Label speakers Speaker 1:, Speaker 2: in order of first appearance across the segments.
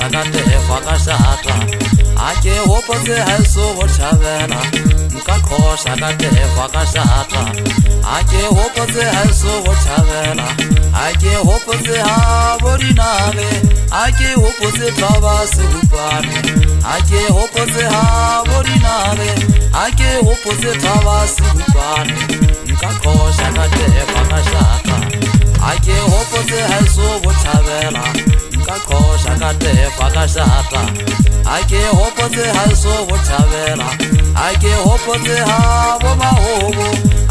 Speaker 1: khosha ka tefa ka shata a ke hopotse ha so go thabela nka khosha ka tefa ka shata a ke hopotse ha so go thabela a ke hopotse ha borinabe a ke hopotse thaba segupane a ke hopotse ha borinabe a ke hopotse thaba segupane nka khosha ka tefa ka shata a ke hopotse ha so go thabela nka khosha ka tefa ka shata a ke hopotse ha so go thabela a ke hopotse ha bo mahobo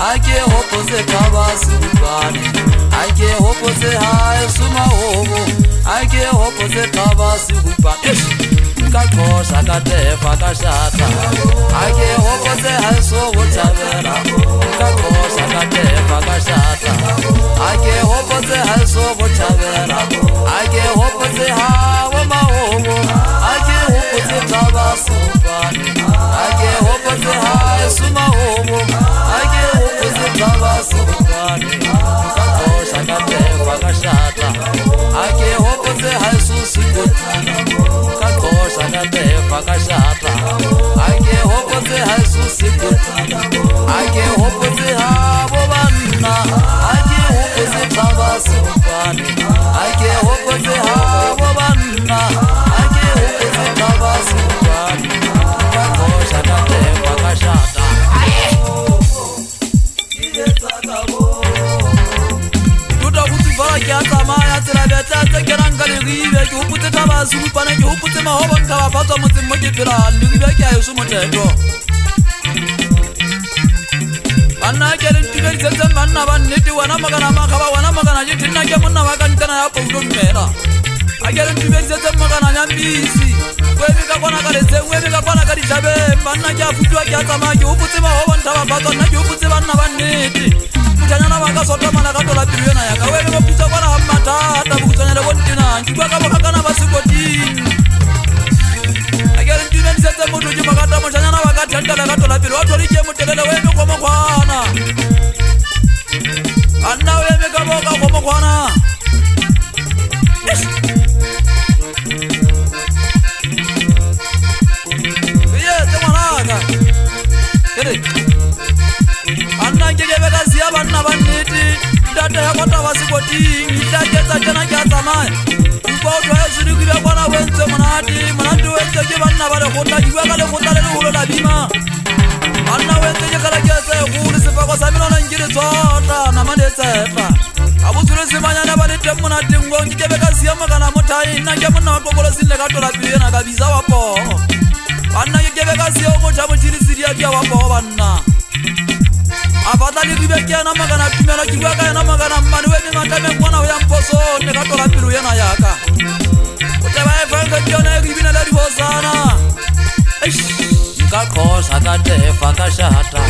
Speaker 1: a ke hopotse thaba segupane a ke hopotse ha so mahobo a ke hopotse thaba segupane nka khosha ka tefa ka shata a ke hopotse ha so go thabela nka khosha ka tefa ka shata a ke hopotse ha so go thabela a ke hopotse ha bo mahobo a ke hopotse thaba segupane a ke hopotse ha so mahobo a ke hopotse thaba segupane nka khosha ka tefa ka shata a ke hopotse ha so segupane nka khosha ka tefa ka shata a ke hopotse ha so segupane a ke hopotse ha bo banna a ke hopotse thaba segupane a ke hopotse ha bo banna a ke hopotse thaba segupane nka khosha ka tefa ka shata ke tsamaya tsela betla tse ke rang ka leribe ke hopotse thaba segupane ke hopotse mahobo nka ba fatswa motseng mo ke phelang leribe ke a eso motheto banna ke re ntibedisetseng banna ba nnete wena magana makgaba wena magana je nna ke monna wa ka ntena ya poulo mmela a ke re ntibedisetseng magana nyambisi webe ka kwana ka letseng webe ka kwana ka dithabeng banna ke a futuwa ke a tsamaya ke hopotse mahobo nta ba fatswa nna ke hopotse banna ba nnete mutanyana ba ka sota mana ka tola pelo ena ya ka webe ba putsa kwana ga mathata bokutsanya le bontenang ke bua ka bogakana ba sekoting a ke re ntibedisetseng motho ke magata motanyana ba ka thentela ka tola pelo wa tholi ke motelele webe ko mokgwana anna webe ka boka ko mokgwana anna ke ke beka sia banna ba nnete data ya kota ba sekoting ita ke tsa tjena ke a tsamaya ko tlo ya sudi ke ba kwana wentse monate wentse ke banna ba le gotla di bua ka le gotla le holo la bima anna wentse ke kala ke tsa go le sefako sa mena nang ke le tsota na mane tsefa a botsule se banyana ba le teng monate ngong ke beka sia magana mothai nna ke monna wa kokolo sile ka tola pele na ka bisa wa po banna ke beka sia mo tja mo tshiri sidia dia wa po banna a batla le ribe ke yana magana tumela ke bua ka yana magana mmane we matame ngwana o ya mposo ne ka tola pelo yana yaka o tla ba e fa ka tsona e ribina la dibosana nka khosha ka tefa ka shata